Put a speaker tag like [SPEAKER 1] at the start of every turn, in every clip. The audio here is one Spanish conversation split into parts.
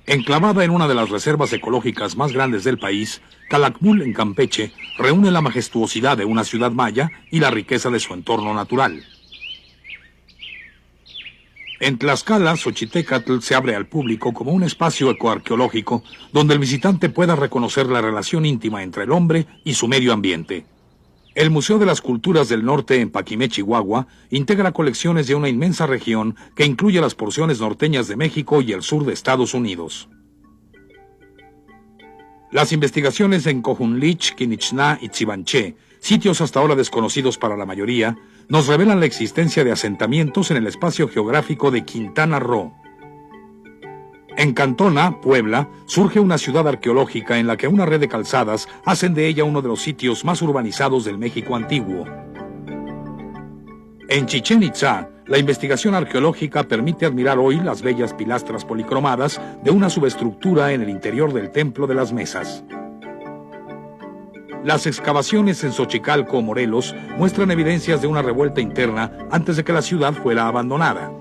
[SPEAKER 1] Enclavada en una de las reservas ecológicas más grandes del país, Calakmul, en Campeche, reúne la majestuosidad de una ciudad maya y la riqueza de su entorno natural. En Tlaxcala, Xochitecatl se abre al público como un espacio ecoarqueológico donde el visitante pueda reconocer la relación íntima entre el hombre y su medio ambiente. El Museo de las Culturas del Norte en Paquimé, Chihuahua, integra colecciones de una inmensa región que incluye las porciones norteñas de México y el sur de Estados Unidos. Las investigaciones en Cojunlich, Quinichná y Tsibanché, sitios hasta ahora desconocidos para la mayoría, nos revelan la existencia de asentamientos en el espacio geográfico de Quintana Roo. En Cantona, Puebla, surge una ciudad arqueológica en la que una red de calzadas hacen de ella uno de los sitios más urbanizados del México antiguo. En Chichén Itzá, la investigación arqueológica permite admirar hoy las bellas pilastras policromadas de una subestructura en el interior del Templo de las Mesas. Las excavaciones en Xochicalco, Morelos, muestran evidencias de una revuelta interna antes de que la ciudad fuera abandonada.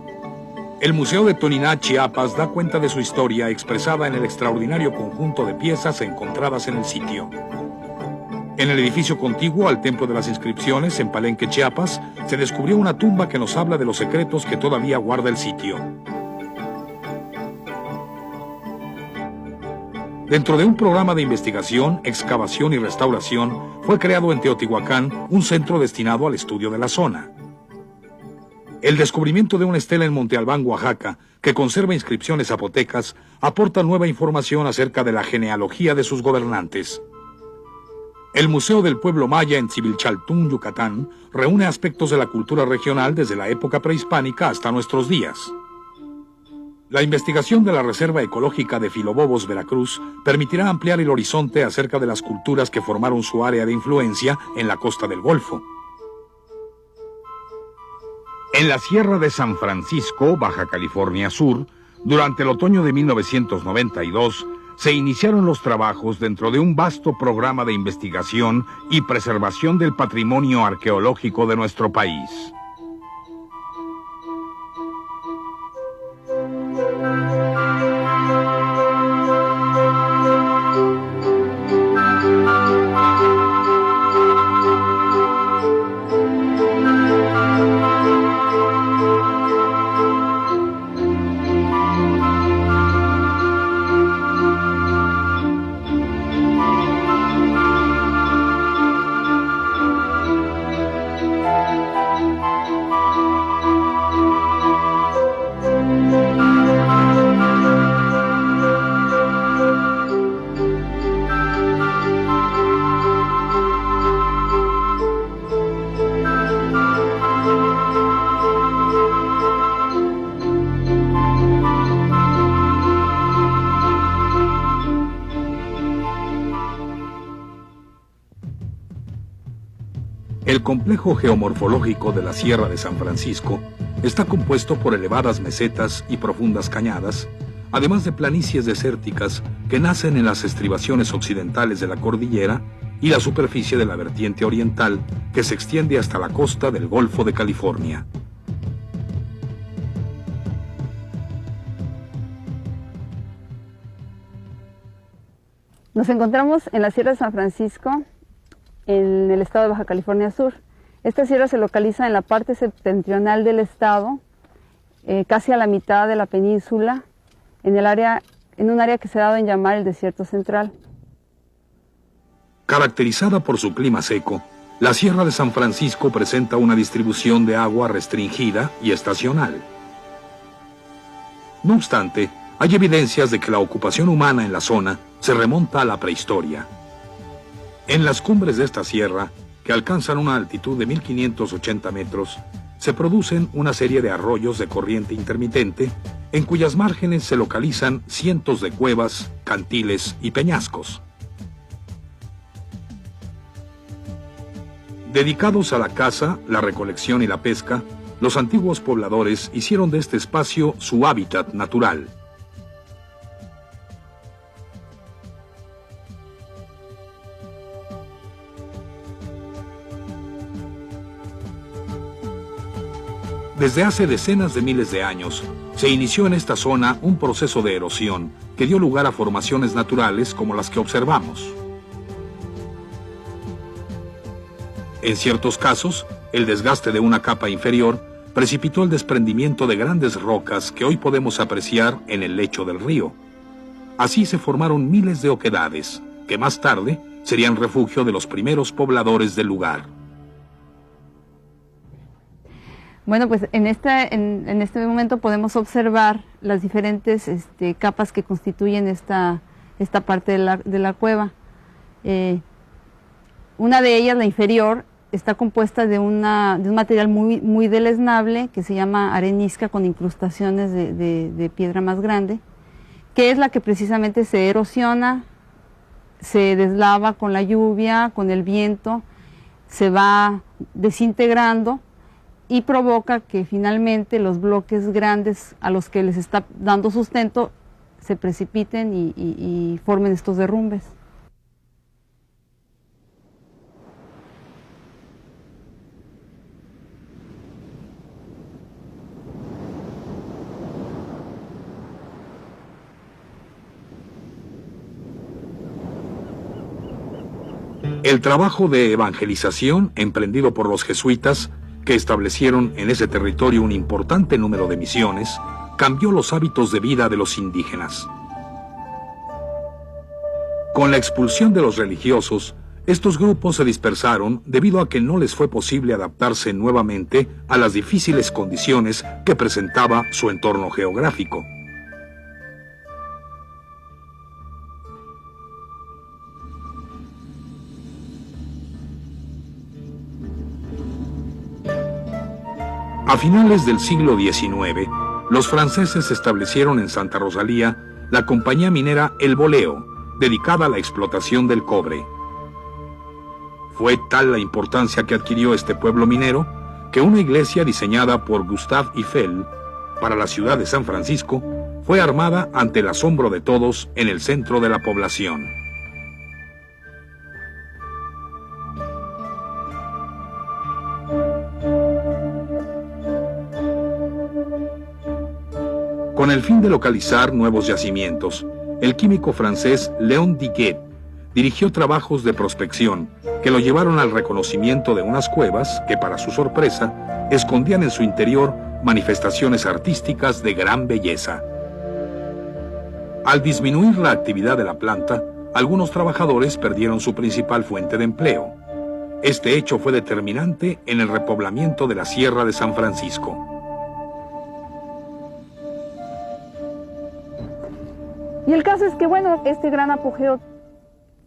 [SPEAKER 1] El Museo de Toniná, Chiapas, da cuenta de su historia expresada en el extraordinario conjunto de piezas encontradas en el sitio. En el edificio contiguo al Templo de las Inscripciones, en Palenque, Chiapas, se descubrió una tumba que nos habla de los secretos que todavía guarda el sitio. Dentro de un programa de investigación, excavación y restauración, fue creado en Teotihuacán un centro destinado al estudio de la zona. El descubrimiento de una estela en Monte Albán, Oaxaca, que conserva inscripciones zapotecas, aporta nueva información acerca de la genealogía de sus gobernantes. El Museo del Pueblo Maya en Xivilchaltún, Yucatán, reúne aspectos de la cultura regional desde la época prehispánica hasta nuestros días. La investigación de la Reserva Ecológica de Filobobos, Veracruz, permitirá ampliar el horizonte acerca de las culturas que formaron su área de influencia en la costa del Golfo.
[SPEAKER 2] En la Sierra de San Francisco, Baja California Sur, durante el otoño de 1992, se iniciaron los trabajos dentro de un vasto programa de investigación y preservación del patrimonio arqueológico de nuestro país.
[SPEAKER 1] El complejo geomorfológico de la Sierra de San Francisco está compuesto por elevadas mesetas y profundas cañadas, además de planicies desérticas que nacen en las estribaciones occidentales de la cordillera y la superficie de la vertiente oriental que se extiende hasta la costa del Golfo de California.
[SPEAKER 3] Nos encontramos en la Sierra de San Francisco, en el estado de Baja California Sur. Esta sierra se localiza en la parte septentrional del estado, casi a la mitad de la península, en un área que se ha dado en llamar el Desierto Central.
[SPEAKER 1] Caracterizada por su clima seco, la Sierra de San Francisco presenta una distribución de agua restringida y estacional. No obstante, hay evidencias de que la ocupación humana en la zona se remonta a la prehistoria. En las cumbres de esta sierra, que alcanzan una altitud de 1580 metros, se producen una serie de arroyos de corriente intermitente, en cuyas márgenes se localizan cientos de cuevas, cantiles y peñascos. Dedicados a la caza, la recolección y la pesca, los antiguos pobladores hicieron de este espacio su hábitat natural. Desde hace decenas de miles de años, se inició en esta zona un proceso de erosión que dio lugar a formaciones naturales como las que observamos. En ciertos casos, el desgaste de una capa inferior precipitó el desprendimiento de grandes rocas que hoy podemos apreciar en el lecho del río. Así se formaron miles de oquedades, que más tarde serían refugio de los primeros pobladores del lugar.
[SPEAKER 3] Bueno, pues en este momento podemos observar las diferentes capas que constituyen esta parte de la cueva. Una de ellas, la inferior, está compuesta de un material muy deleznable que se llama arenisca con incrustaciones de piedra más grande, que es la que precisamente se erosiona, se deslava con la lluvia, con el viento, se va desintegrando y provoca que finalmente los bloques grandes a los que les está dando sustento se precipiten y formen estos derrumbes.
[SPEAKER 1] El trabajo de evangelización emprendido por los jesuitas, que establecieron en ese territorio un importante número de misiones, cambió los hábitos de vida de los indígenas. Con la expulsión de los religiosos, estos grupos se dispersaron debido a que no les fue posible adaptarse nuevamente a las difíciles condiciones que presentaba su entorno geográfico. A finales del siglo XIX, los franceses establecieron en Santa Rosalía la compañía minera El Boleo, dedicada a la explotación del cobre. Fue tal la importancia que adquirió este pueblo minero que una iglesia diseñada por Gustave Eiffel para la ciudad de San Francisco fue armada ante el asombro de todos en el centro de la población. Con el fin de localizar nuevos yacimientos, el químico francés Léon Diguet dirigió trabajos de prospección que lo llevaron al reconocimiento de unas cuevas que, para su sorpresa, escondían en su interior manifestaciones artísticas de gran belleza. Al disminuir la actividad de la planta, algunos trabajadores perdieron su principal fuente de empleo. Este hecho fue determinante en el repoblamiento de la Sierra de San Francisco.
[SPEAKER 3] Y el caso es que, bueno, este gran apogeo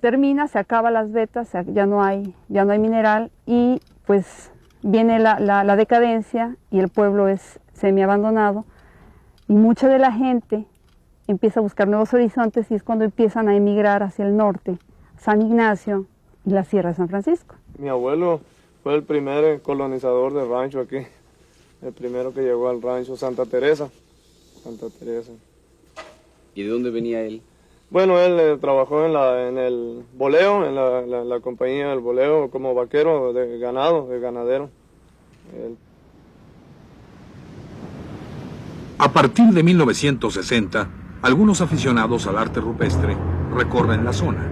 [SPEAKER 3] termina, se acaban las vetas, ya no hay mineral y pues viene la decadencia y el pueblo es semi-abandonado y mucha de la gente empieza a buscar nuevos horizontes y es cuando empiezan a emigrar hacia el norte, San Ignacio y la Sierra de San Francisco.
[SPEAKER 4] Mi abuelo fue el primer colonizador del rancho aquí, el primero que llegó al rancho Santa Teresa.
[SPEAKER 5] ¿Y de dónde venía él?
[SPEAKER 4] Bueno, él trabajó en el boleo, en la compañía del boleo como vaquero de ganado, de ganadero.
[SPEAKER 1] A partir de 1960, algunos aficionados al arte rupestre recorren la zona.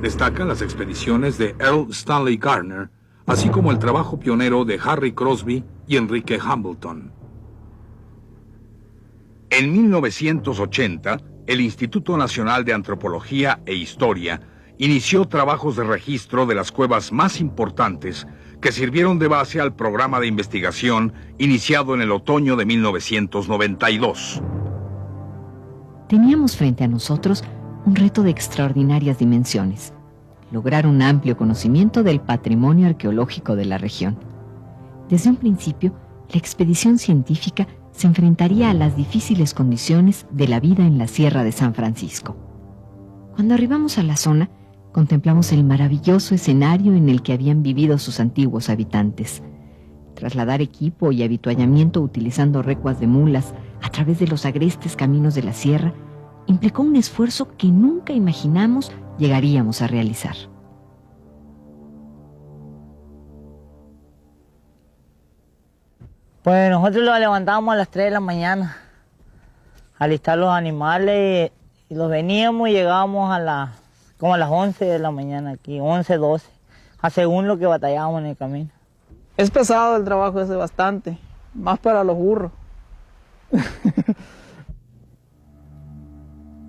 [SPEAKER 1] Destacan las expediciones de Earl Stanley Gardner, así como el trabajo pionero de Harry Crosby y Enrique Hambleton.
[SPEAKER 2] En 1980, el Instituto Nacional de Antropología e Historia inició trabajos de registro de las cuevas más importantes que sirvieron de base al programa de investigación iniciado en el otoño de 1992.
[SPEAKER 6] Teníamos frente a nosotros un reto de extraordinarias dimensiones: lograr un amplio conocimiento del patrimonio arqueológico de la región. Desde un principio, la expedición científica se enfrentaría a las difíciles condiciones de la vida en la Sierra de San Francisco. Cuando arribamos a la zona, contemplamos el maravilloso escenario en el que habían vivido sus antiguos habitantes. Trasladar equipo y avituallamiento utilizando recuas de mulas a través de los agrestes caminos de la sierra implicó un esfuerzo que nunca imaginamos llegaríamos a realizar.
[SPEAKER 7] Pues nosotros los levantábamos a las 3 de la mañana, a alistar los animales y los veníamos y llegábamos como a las 11 de la mañana aquí, 11, 12, a según lo que batallábamos en el camino.
[SPEAKER 8] Es pesado el trabajo ese bastante, más para los burros.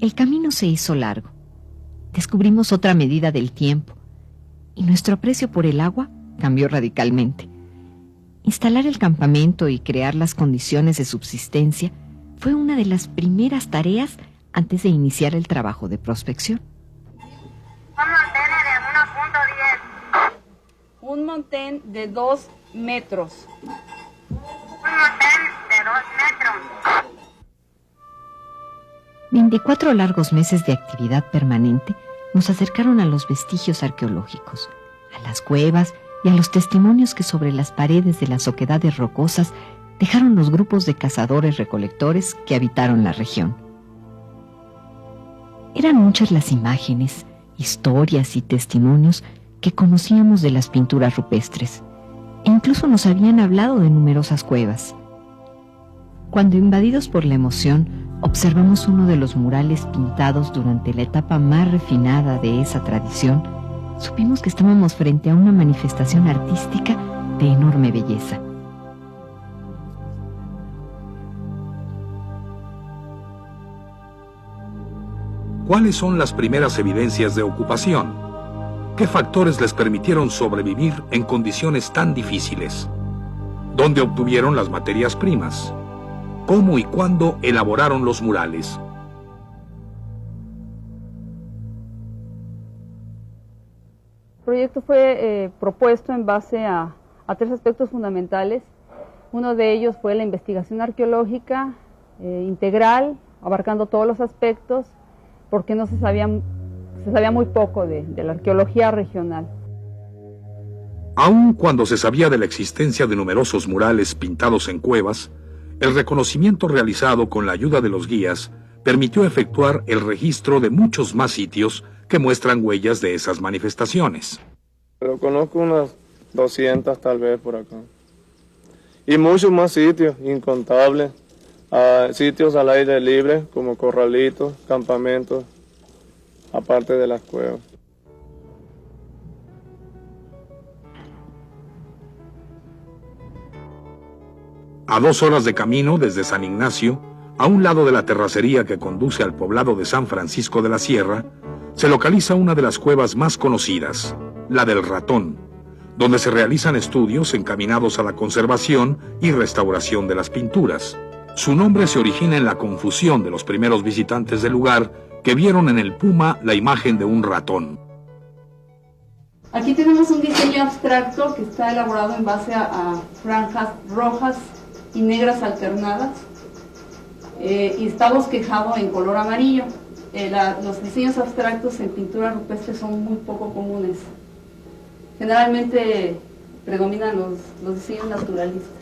[SPEAKER 6] El camino se hizo largo. Descubrimos otra medida del tiempo y nuestro aprecio por el agua cambió radicalmente. Instalar el campamento y crear las condiciones de subsistencia fue una de las primeras tareas antes de iniciar el trabajo de prospección.
[SPEAKER 3] Un montén de 2 metros.
[SPEAKER 9] Un montén de 2 metros.
[SPEAKER 6] 24 largos meses de actividad permanente nos acercaron a los vestigios arqueológicos, a las cuevas y a los testimonios que sobre las paredes de las oquedades rocosas dejaron los grupos de cazadores-recolectores que habitaron la región. Eran muchas las imágenes, historias y testimonios que conocíamos de las pinturas rupestres, e incluso nos habían hablado de numerosas cuevas. Cuando, invadidos por la emoción, observamos uno de los murales pintados durante la etapa más refinada de esa tradición, supimos que estábamos frente a una manifestación artística de enorme belleza.
[SPEAKER 1] ¿Cuáles son las primeras evidencias de ocupación? ¿Qué factores les permitieron sobrevivir en condiciones tan difíciles? ¿Dónde obtuvieron las materias primas? ¿Cómo y cuándo elaboraron los murales?
[SPEAKER 3] El proyecto fue propuesto en base a 3 aspectos fundamentales. Uno de ellos fue la investigación arqueológica integral, abarcando todos los aspectos, porque no se sabía muy poco de la arqueología regional.
[SPEAKER 1] Aun cuando se sabía de la existencia de numerosos murales pintados en cuevas, el reconocimiento realizado con la ayuda de los guías permitió efectuar el registro de muchos más sitios que muestran huellas de esas manifestaciones.
[SPEAKER 4] Pero conozco unas 200 tal vez por acá. Y muchos más sitios, incontables. Sitios al aire libre, como corralitos, campamentos, aparte de las cuevas.
[SPEAKER 1] A 2 horas de camino desde San Ignacio, a un lado de la terracería que conduce al poblado de San Francisco de la Sierra, se localiza una de las cuevas más conocidas, la del Ratón, donde se realizan estudios encaminados a la conservación y restauración de las pinturas. Su nombre se origina en la confusión de los primeros visitantes del lugar que vieron en el puma la imagen de un ratón.
[SPEAKER 3] Aquí tenemos un diseño abstracto que está elaborado en base a franjas rojas y negras alternadas y está bosquejado en color amarillo. Los diseños abstractos en pintura rupestre son muy poco comunes. Generalmente predominan los diseños naturalistas.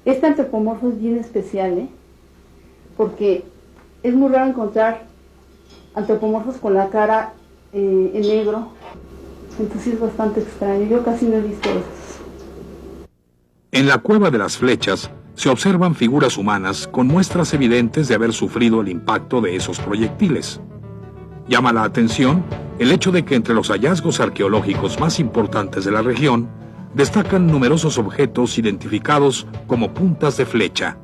[SPEAKER 3] Este antropomorfo es bien especial, porque es muy raro encontrar antropomorfos con la cara en negro, entonces es bastante extraño. Yo casi no he visto esos.
[SPEAKER 1] En la Cueva de las Flechas se observan figuras humanas con muestras evidentes de haber sufrido el impacto de esos proyectiles. Llama la atención el hecho de que entre los hallazgos arqueológicos más importantes de la región destacan numerosos objetos identificados como puntas de flecha.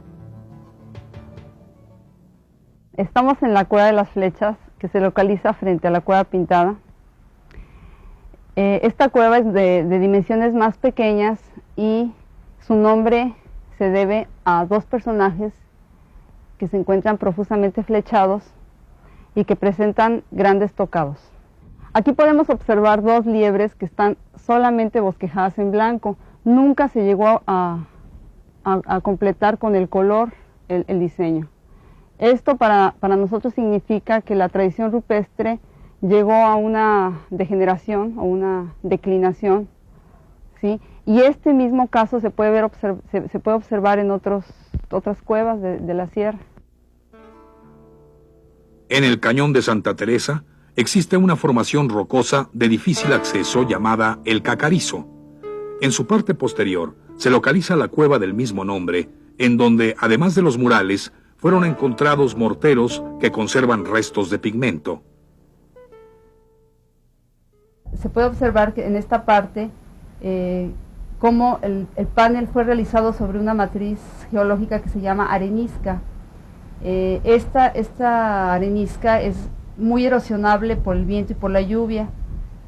[SPEAKER 3] Estamos en la Cueva de las Flechas, que se localiza frente a la Cueva Pintada. Esta cueva es de dimensiones más pequeñas y su nombre se debe a 2 personajes que se encuentran profusamente flechados y que presentan grandes tocados. Aquí podemos observar 2 liebres que están solamente bosquejadas en blanco. Nunca se llegó a completar con el color el diseño. Esto para nosotros significa que la tradición rupestre llegó a una degeneración o una declinación, ¿sí? Y este mismo caso se puede observar en otras cuevas de la sierra.
[SPEAKER 1] En el cañón de Santa Teresa existe una formación rocosa de difícil acceso llamada el Cacarizo. En su parte posterior se localiza la cueva del mismo nombre, en donde, además de los murales, fueron encontrados morteros que conservan restos de pigmento.
[SPEAKER 3] Se puede observar que en esta parte cómo el panel fue realizado sobre una matriz geológica que se llama arenisca. Esta arenisca es muy erosionable por el viento y por la lluvia,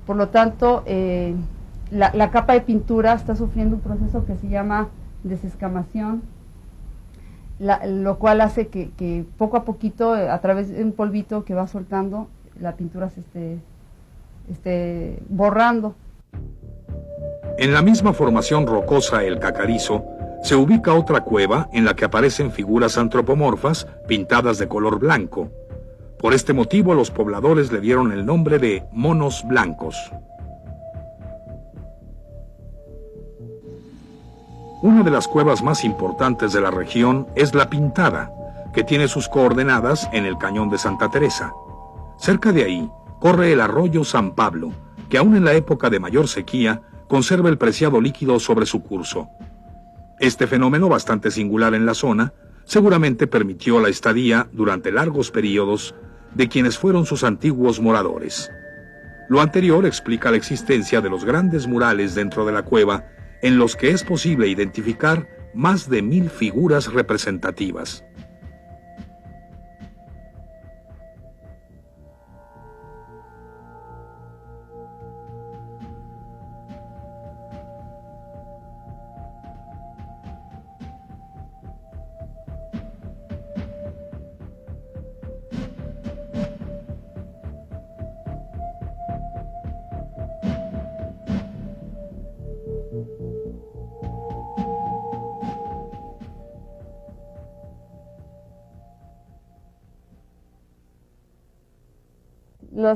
[SPEAKER 3] por lo tanto la capa de pintura está sufriendo un proceso que se llama desescamación, lo cual hace que poco a poquito, a través de un polvito que va soltando, la pintura se esté borrando.
[SPEAKER 1] En la misma formación rocosa El Cacarizo, se ubica otra cueva en la que aparecen figuras antropomorfas pintadas de color blanco. Por este motivo, los pobladores le dieron el nombre de monos blancos. Una de las cuevas más importantes de la región es La Pintada, que tiene sus coordenadas en el cañón de Santa Teresa. Cerca de ahí corre el arroyo San Pablo, que aún en la época de mayor sequía conserva el preciado líquido sobre su curso. Este fenómeno, bastante singular en la zona, seguramente permitió la estadía durante largos periodos de quienes fueron sus antiguos moradores. Lo anterior explica la existencia de los grandes murales dentro de la cueva, en los que es posible identificar más de 1000 figuras representativas.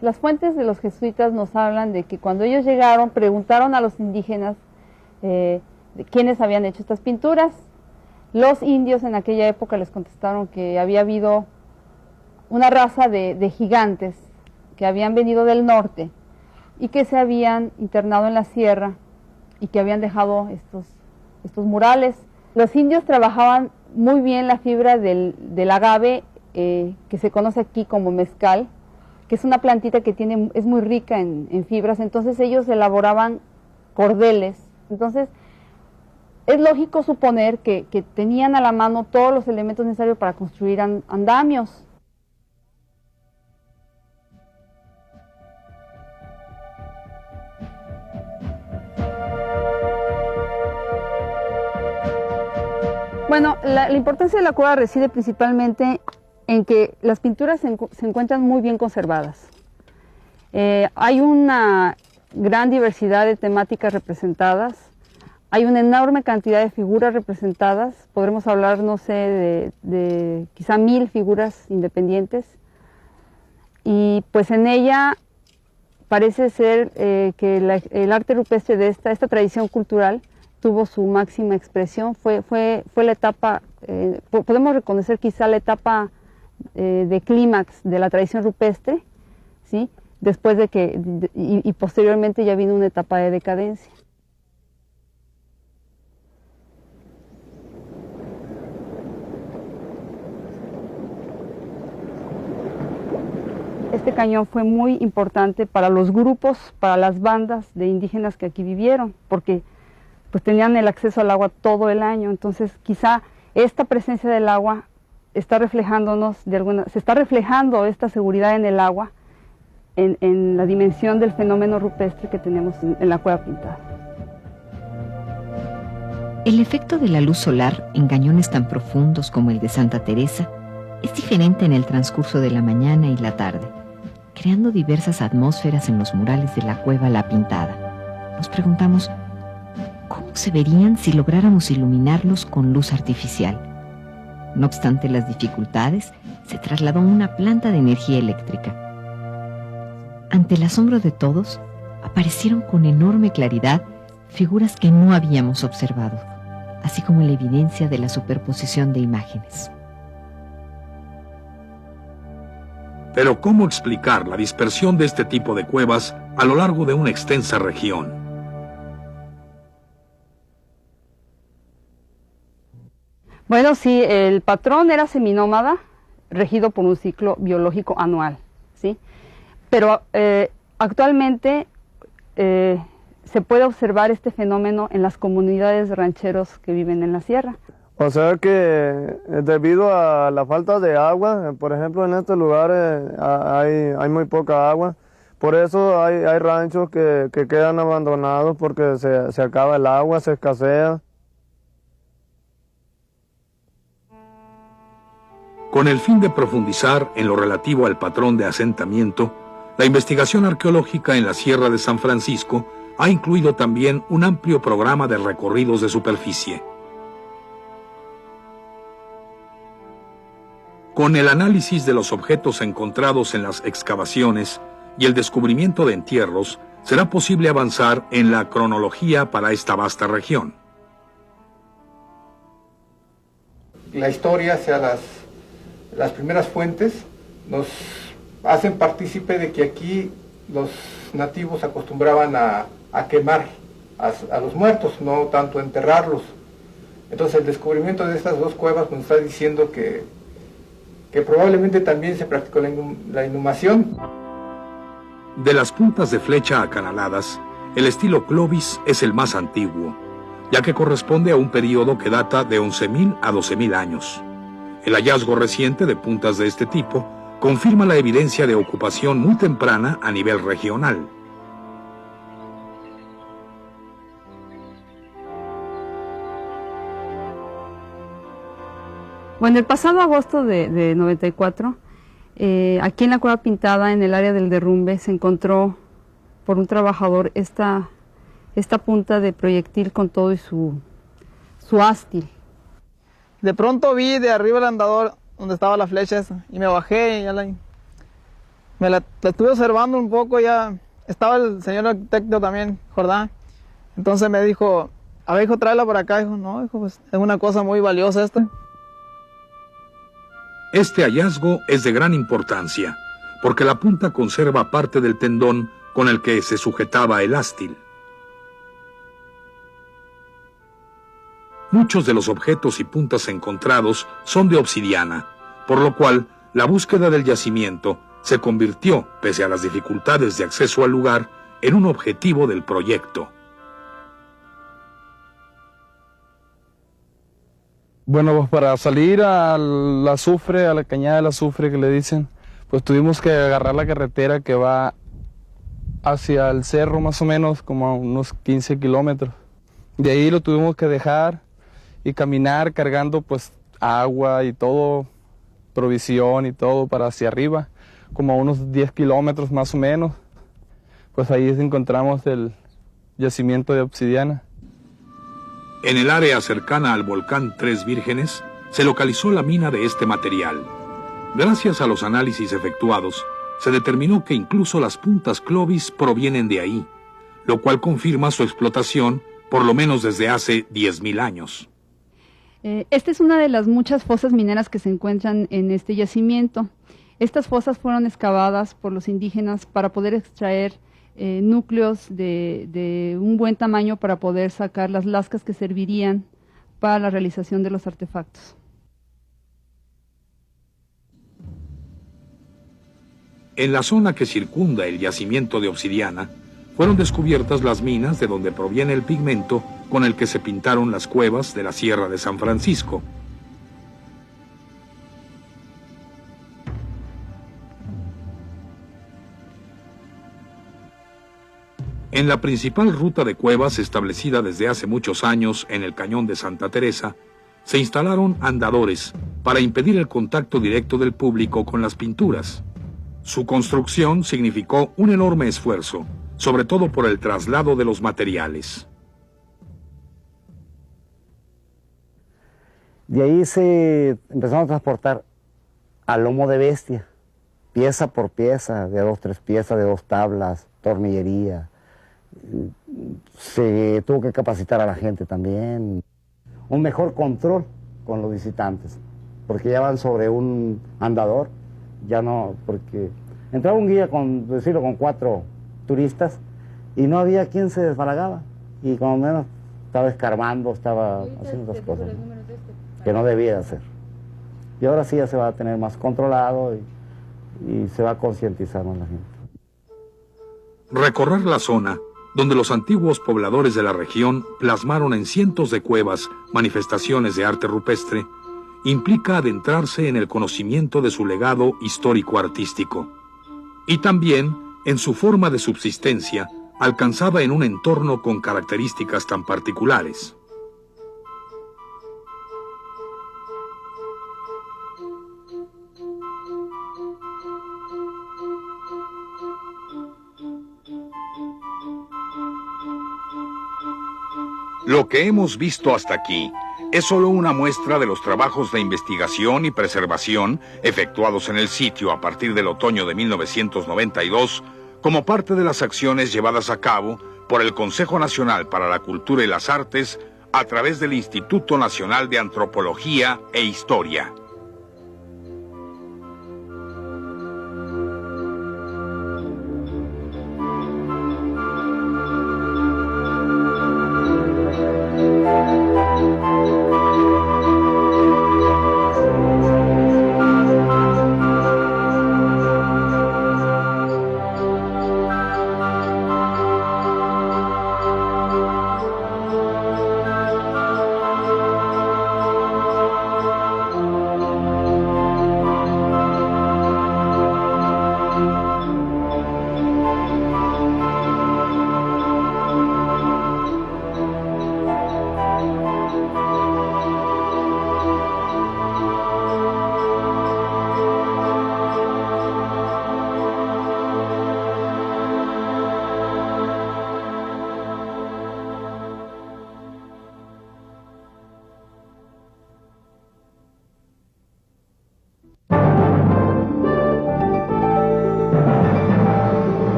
[SPEAKER 3] Las fuentes de los jesuitas nos hablan de que cuando ellos llegaron preguntaron a los indígenas de quiénes habían hecho estas pinturas. Los indios en aquella época les contestaron que había habido una raza de gigantes que habían venido del norte y que se habían internado en la sierra y que habían dejado estos murales. Los indios trabajaban muy bien la fibra del agave, que se conoce aquí como mezcal, que es una plantita que es muy rica en fibras. Entonces ellos elaboraban cordeles. Entonces es lógico suponer que tenían a la mano todos los elementos necesarios para construir andamios. Bueno, la importancia de la cueva reside principalmente en que las pinturas se encuentran muy bien conservadas. Hay una gran diversidad de temáticas representadas, hay una enorme cantidad de figuras representadas, podremos hablar, no sé, de quizá 1000 figuras independientes, y pues en ella parece ser que el arte rupestre de esta tradición cultural tuvo su máxima expresión. Fue la etapa, podemos reconocer quizá la etapa de clímax de la tradición rupestre, ¿sí? Después de y posteriormente ya vino una etapa de decadencia. Este cañón fue muy importante para los grupos, para las bandas de indígenas que aquí vivieron, porque pues tenían el acceso al agua todo el año. Entonces quizá esta presencia del agua está reflejándonos se está reflejando esta seguridad en el agua en la dimensión del fenómeno rupestre que tenemos en la Cueva Pintada.
[SPEAKER 6] El efecto de la luz solar en cañones tan profundos como el de Santa Teresa es diferente en el transcurso de la mañana y la tarde, creando diversas atmósferas en los murales de la Cueva La Pintada. Nos preguntamos, ¿cómo se verían si lográramos iluminarlos con luz artificial? No obstante las dificultades, se trasladó a una planta de energía eléctrica. Ante el asombro de todos, aparecieron con enorme claridad figuras que no habíamos observado, así como la evidencia de la superposición de imágenes.
[SPEAKER 1] Pero ¿cómo explicar la dispersión de este tipo de cuevas a lo largo de una extensa región?
[SPEAKER 3] Bueno, sí, el patrón era seminómada, regido por un ciclo biológico anual, ¿sí? Pero actualmente se puede observar este fenómeno en las comunidades de rancheros que viven en la sierra.
[SPEAKER 4] O sea que debido a la falta de agua, por ejemplo en estos lugares hay muy poca agua, por eso hay ranchos que quedan abandonados porque se acaba el agua, se escasea.
[SPEAKER 1] Con el fin de profundizar en lo relativo al patrón de asentamiento, la investigación arqueológica en la Sierra de San Francisco ha incluido también un amplio programa de recorridos de superficie. Con el análisis de los objetos encontrados en las excavaciones y el descubrimiento de entierros, será posible avanzar en la cronología para esta vasta región.
[SPEAKER 10] La historia, sea las primeras fuentes, nos hacen partícipe de que aquí los nativos acostumbraban a quemar a los muertos, no tanto a enterrarlos. Entonces el descubrimiento de estas dos cuevas nos está diciendo que probablemente también se practicó la inhumación.
[SPEAKER 1] De las puntas de flecha acanaladas, el estilo Clovis es el más antiguo, ya que corresponde a un periodo que data de 11.000 a 12.000 años. El hallazgo reciente de puntas de este tipo confirma la evidencia de ocupación muy temprana a nivel regional.
[SPEAKER 3] Bueno, el pasado agosto de 94, aquí en la Cueva Pintada, en el área del derrumbe, se encontró por un trabajador esta punta de proyectil con todo y su ástil.
[SPEAKER 8] De pronto vi de arriba el andador donde estaba la flecha esa, y me bajé y ya la estuve observando un poco. Ya estaba el señor arquitecto también, Jordán. Entonces me dijo, a ver, hijo, tráela por acá. Dijo, no, hijo, pues es una cosa muy valiosa esta.
[SPEAKER 1] Este hallazgo es de gran importancia, porque la punta conserva parte del tendón con el que se sujetaba el ástil. Muchos de los objetos y puntas encontrados son de obsidiana, por lo cual la búsqueda del yacimiento se convirtió, pese a las dificultades de acceso al lugar, en un objetivo del proyecto.
[SPEAKER 11] Bueno, pues para salir al azufre, a la cañada del azufre que le dicen, pues tuvimos que agarrar la carretera que va hacia el cerro más o menos, como a unos 15 kilómetros. De ahí lo tuvimos que dejar y caminar cargando pues agua y todo, provisión y todo para hacia arriba, como a unos 10 kilómetros más o menos. Pues ahí encontramos el yacimiento de obsidiana.
[SPEAKER 1] En el área cercana al volcán Tres Vírgenes se localizó la mina de este material. Gracias a los análisis efectuados, se determinó que incluso las puntas Clovis provienen de ahí, lo cual confirma su explotación por lo menos desde hace 10.000 años.
[SPEAKER 3] Esta es una de las muchas fosas mineras que se encuentran en este yacimiento. Estas fosas fueron excavadas por los indígenas para poder extraer núcleos de un buen tamaño para poder sacar las lascas que servirían para la realización de los artefactos.
[SPEAKER 1] En la zona que circunda el yacimiento de obsidiana, fueron descubiertas las minas de donde proviene el pigmento con el que se pintaron las cuevas de la Sierra de San Francisco. En la principal ruta de cuevas establecida desde hace muchos años en el cañón de Santa Teresa, se instalaron andadores para impedir el contacto directo del público con las pinturas. Su construcción significó un enorme esfuerzo, sobre todo por el traslado de los materiales.
[SPEAKER 12] De ahí se empezaron a transportar a lomo de bestia, pieza por pieza, de 2, 3 piezas, de 2 tablas, tornillería. Se tuvo que capacitar a la gente también. Un mejor control con los visitantes, porque ya van sobre un andador, ya no, porque entraba un guía con 4 turistas y no había quien se desbalagaba, y como menos estaba escarbando, estaba haciendo otras cosas, ¿no? que no debía hacer. Y ahora sí ya se va a tener más controlado y se va a concientizar más la gente.
[SPEAKER 1] Recorrer la zona, donde los antiguos pobladores de la región plasmaron en cientos de cuevas manifestaciones de arte rupestre, implica adentrarse en el conocimiento de su legado histórico-artístico y también en su forma de subsistencia alcanzada en un entorno con características tan particulares.
[SPEAKER 2] Lo que hemos visto hasta aquí es solo una muestra de los trabajos de investigación y preservación efectuados en el sitio a partir del otoño de 1992 como parte de las acciones llevadas a cabo por el Consejo Nacional para la Cultura y las Artes a través del Instituto Nacional de Antropología e Historia.